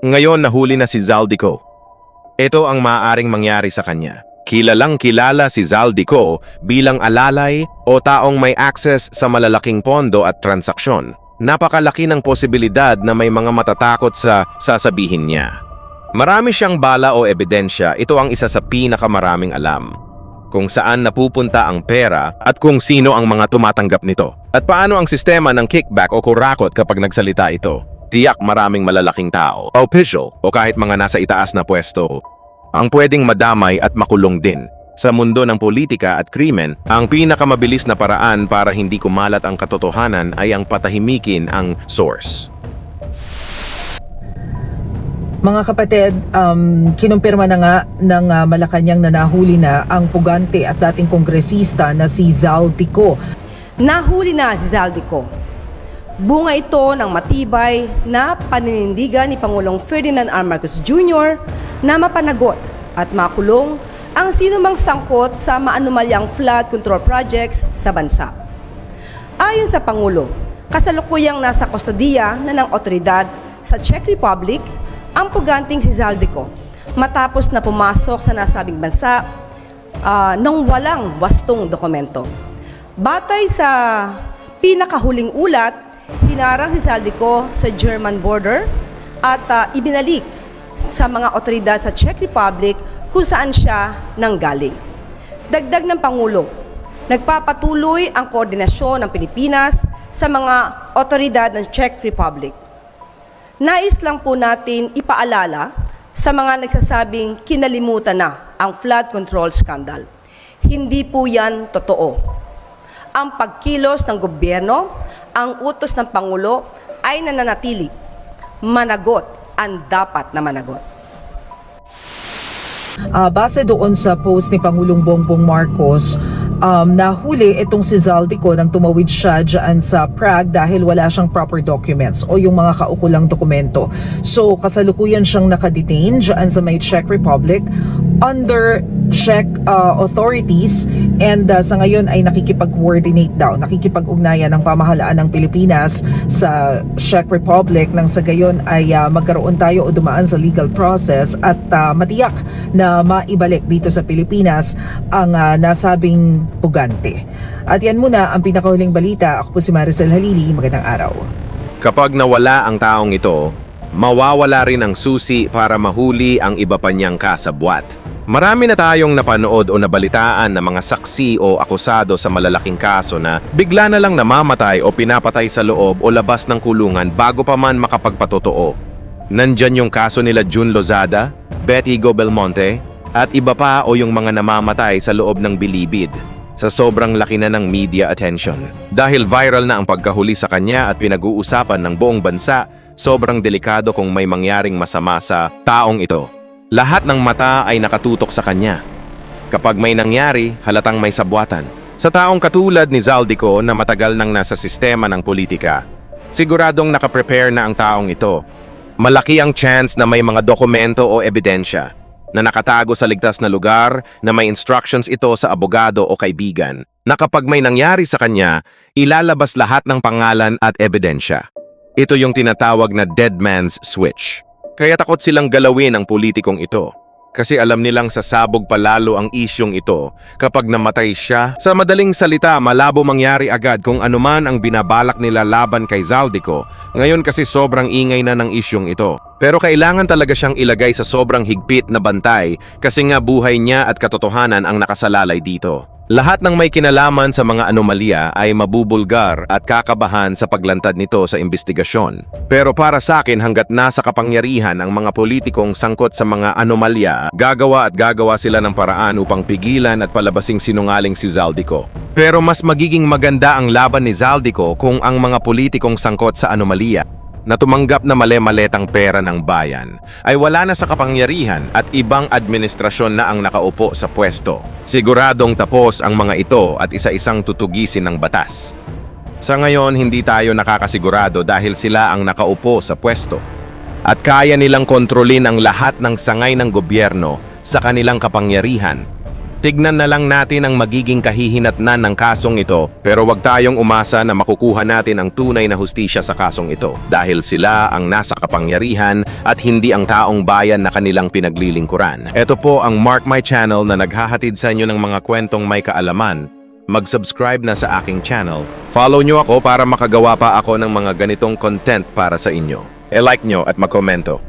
Ngayon nahuli na si Zaldico. Ito ang maaaring mangyari sa kanya. Kilalang kilala si Zaldico bilang alalay o taong may access sa malalaking pondo at transaksyon. Napakalaki ng posibilidad na may mga matatakot sa sasabihin niya. Marami siyang bala o ebidensya, ito ang isa sa pinakamaraming alam. Kung saan napupunta ang pera at kung sino ang mga tumatanggap nito. At paano ang sistema ng kickback o kurakot kapag nagsalita ito. Tiyak maraming malalaking tao, official o kahit mga nasa itaas na pwesto ang pwedeng madamay at makulong din. Sa mundo ng politika at krimen, ang pinakamabilis na paraan para hindi kumalat ang katotohanan ay ang patahimikin ang source. Mga kapatid, kinumpirma na nga ng Malacanang na nahuli na ang pugante at dating kongresista na si Zaldico. Nahuli na si Zaldico. Bunga ito ng matibay na paninindigan ni Pangulong Ferdinand R. Marcos Jr. na mapanagot at makulong ang sinumang sangkot sa maanumalyang flood control projects sa bansa. Ayon sa Pangulo, kasalukuyang nasa kustodiya na ng otoridad sa Czech Republic ang puganting si Zaldico matapos na pumasok sa nasabing bansa nang walang wastong dokumento. Batay sa pinakahuling ulat, hinarang si Zaldico sa German border at ibinalik sa mga otoridad sa Czech Republic kung saan siya nanggaling. Dagdag ng Pangulo, nagpapatuloy ang koordinasyon ng Pilipinas sa mga otoridad ng Czech Republic. Nais lang po natin ipaalala sa mga nagsasabing kinalimutan na ang flood control scandal. Hindi po yan totoo. Ang pagkilos ng gobyerno, ang utos ng Pangulo ay nananatili. Managot ang dapat na managot. Base doon sa post ni Pangulong Bongbong Marcos, nahuli itong si Zaldico nang tumawid siya dyan sa Prague dahil wala siyang proper documents o yung mga kaukulang dokumento. So kasalukuyan siyang nakadetain dyan sa may Czech Republic under Czech authorities and sa ngayon ay nakikipag-coordinate daw, nakikipag-ugnayan ng pamahalaan ng Pilipinas sa Czech Republic nang sa gayon ay magkaroon tayo o dumaan sa legal process at matiyak na maibalik dito sa Pilipinas ang nasabing pugante. At yan muna ang pinakahuling balita. Ako po si Maricel Halili. Magandang araw. Kapag nawala ang taong ito, mawawala rin ang susi para mahuli ang iba pa niyang kasabwat. Marami na tayong napanood o nabalitaan na mga saksi o akusado sa malalaking kaso na bigla na lang namamatay o pinapatay sa loob o labas ng kulungan bago pa man makapagpatotoo. Nandyan yung kaso nila June Lozada, Betty Go Belmonte, at iba pa o yung mga namamatay sa loob ng bilibid sa sobrang laki na ng media attention. Dahil viral na ang pagkahuli sa kanya at pinag-uusapan ng buong bansa, sobrang delikado kung may mangyaring masama sa taong ito. Lahat ng mata ay nakatutok sa kanya. Kapag may nangyari, halatang may sabwatan. Sa taong katulad ni Zaldico na matagal nang nasa sistema ng politika, siguradong nakaprepare na ang taong ito. Malaki ang chance na may mga dokumento o ebidensya na nakatago sa ligtas na lugar na may instructions ito sa abogado o kaibigan na kapag may nangyari sa kanya, ilalabas lahat ng pangalan at ebidensya. Ito yung tinatawag na dead man's switch. Kaya takot silang galawin ang politikong ito. Kasi alam nilang sasabog palalo ang isyong ito kapag namatay siya. Sa madaling salita, malabo mangyari agad kung anuman ang binabalak nila laban kay Zaldico. Ngayon kasi sobrang ingay na ng isyong ito. Pero kailangan talaga siyang ilagay sa sobrang higpit na bantay kasi nga buhay niya at katotohanan ang nakasalalay dito. Lahat ng may kinalaman sa mga anomalya ay mabubulgar at kakabahan sa paglantad nito sa investigasyon. Pero para sa akin, hanggat nasa kapangyarihan ang mga politikong sangkot sa mga anomalya, gagawa sila ng paraan upang pigilan at palabasing sinungaling si Zaldico. Pero mas magiging maganda ang laban ni Zaldico kung ang mga politikong sangkot sa anomalya na tumanggap na male-maletang pera ng bayan ay wala na sa kapangyarihan at ibang administrasyon na ang nakaupo sa pwesto. Siguradong tapos ang mga ito at isa-isang tutugisin ng batas. Sa ngayon, hindi tayo nakakasigurado dahil sila ang nakaupo sa pwesto at kaya nilang kontrolin ang lahat ng sangay ng gobyerno sa kanilang kapangyarihan. Tignan na lang natin ang magiging kahihinatnan ng kasong ito, pero wag tayong umasa na makukuha natin ang tunay na hustisya sa kasong ito dahil sila ang nasa kapangyarihan at hindi ang taong bayan na kanilang pinaglilingkuran. Ito po ang Mark My Channel na naghahatid sa inyo ng mga kwentong may kaalaman. Mag-subscribe na sa aking channel. Follow nyo ako para makagawa pa ako ng mga ganitong content para sa inyo. E-like nyo at mag-komento.